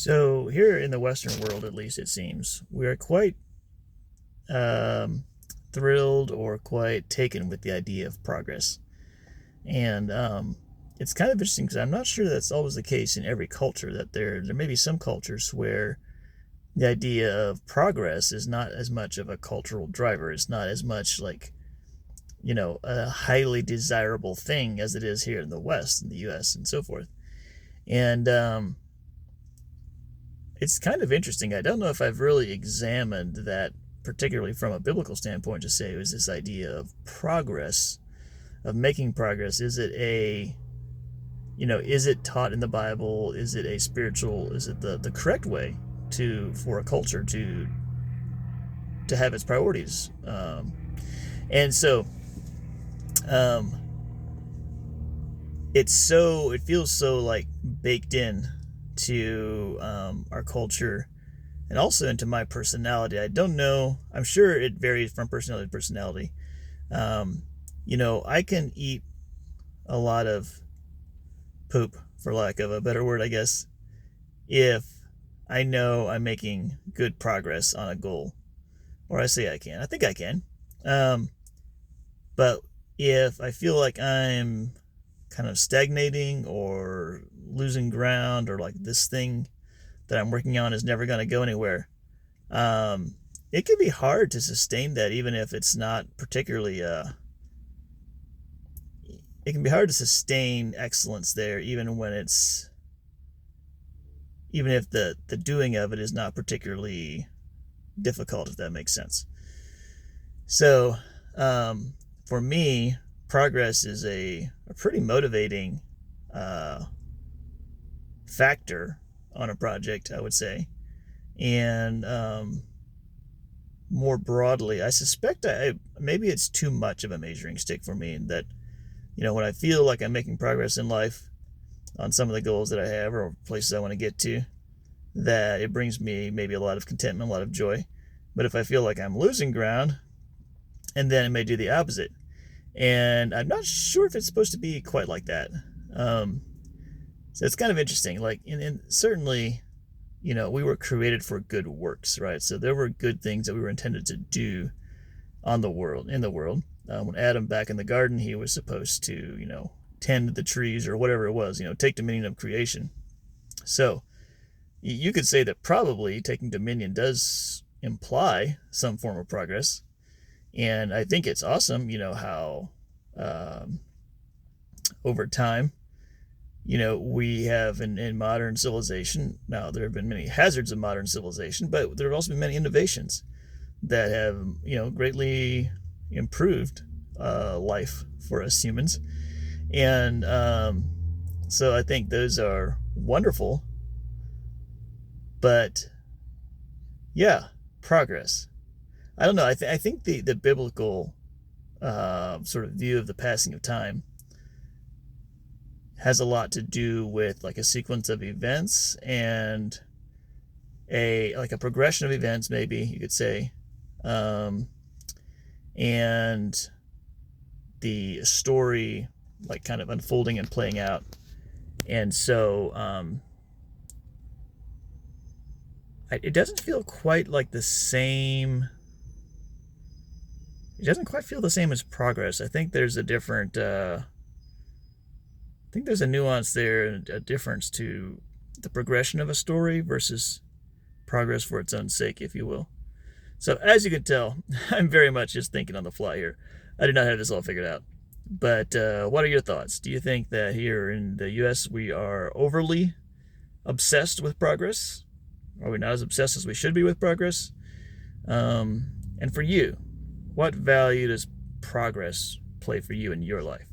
So here in the Western world, at least it seems, we are quite um, thrilled or quite taken with the idea of progress. And it's kind of interesting because I'm not sure that's always the case in every culture. That there may be some cultures where the idea of progress is not as much of a cultural driver. It's not as much like a highly desirable thing as it is here in the West, in the U.S. and so forth. And it's kind of interesting. I don't know if I've really examined that, particularly from a biblical standpoint, to say it was this idea of progress, of making progress. Is it is it taught in the Bible? Is it a spiritual, is it the correct way for a culture to have its priorities? And so um, it feels so like baked in to our culture and also into my personality. I don't know. I'm sure it varies from personality to personality. Um, I can eat a lot of poop, for lack of a better word, I guess, if I know I'm making good progress on a goal, or I say I can. I think I can. Um, but if I feel like I'm kind of stagnating or losing ground, or like this thing that I'm working on is never going to go anywhere, um, it can be hard to sustain that, even if it's not particularly. It can be hard to sustain excellence there, even if the doing of it is not particularly difficult, if that makes sense. So, for me, progress is a pretty motivating uh, factor on a project, I would say. And more broadly, I suspect maybe it's too much of a measuring stick for me, that when I feel like I'm making progress in life on some of the goals that I have or places I want to get to, that it brings me maybe a lot of contentment, a lot of joy. But if I feel like I'm losing ground, and then it may do the opposite. And I'm not sure if it's supposed to be quite like that. Um, so it's kind of interesting. Like, and certainly, we were created for good works, right? So there were good things that we were intended to do in the world. When Adam back in the garden, he was supposed to, tend the trees or whatever it was, take dominion of creation. So you could say that probably taking dominion does imply some form of progress. And I think it's awesome, how um, over time, we have in modern civilization. Now, there have been many hazards of modern civilization, but there have also been many innovations that have, greatly improved life for us humans. And so I think those are wonderful. But yeah, progress. I don't know. I think the biblical sort of view of the passing of time has a lot to do with like a sequence of events, and a progression of events, maybe you could say, um, and the story like kind of unfolding and playing out. And so it doesn't feel quite like the same. It doesn't quite feel the same as progress. I think there's a different. I think there's a nuance there, a difference to the progression of a story versus progress for its own sake, if you will. So as you can tell, I'm very much just thinking on the fly here. I do not have this all figured out. But what are your thoughts? Do you think that here in the U.S. we are overly obsessed with progress? Are we not as obsessed as we should be with progress? And for you, what value does progress play for you in your life?